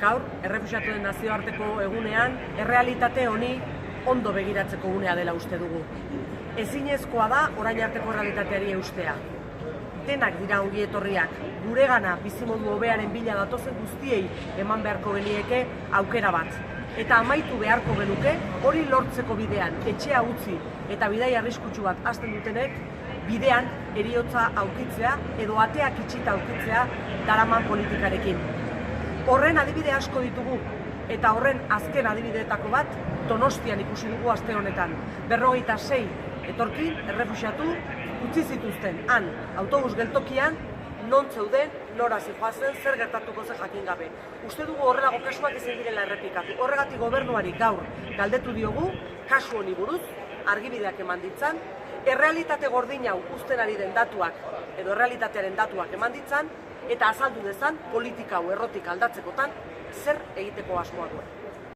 Gaur, errefuxiatuen nazioarteko egunean, errealitate honi ondo begiratzeko unea dela uste dugu. Ezinezkoa da orain arteko errealitateari eustea. Denak dira ongi etorriak, guregana bizimodu hobearen bila datozen guztiei eman beharko genieke aukera bat. Eta amaitu beharko genuke hori lortzeko bidean etxea utzi eta bidai arriskutsu bat hasten dutenek bidean heriotza aurkitzea edo ateak itxita aurkitzea daraman politikarekin. Horren adibide asko ditugu eta horren azken adibideetako bat Donostian ikusi dugu aste honetan. 56 etorkin errefuxiatu utzi zituzten han autobus geltokian non zeuden, nora zihoazen, zer gertatuko zen jakin gabe. Uste dugu horrelako kasuak ezin direla errepikatu. Horregatik gobernuari gaur galdetu diogu kasu honi buruz argibideak eman ditzan, errealitate gordin hau uzten ari den datuak edo errealitatearen datuak eman ditzan eta azaldu dezan politika hau errotik aldatzekotan zer egiteko asmoa duen.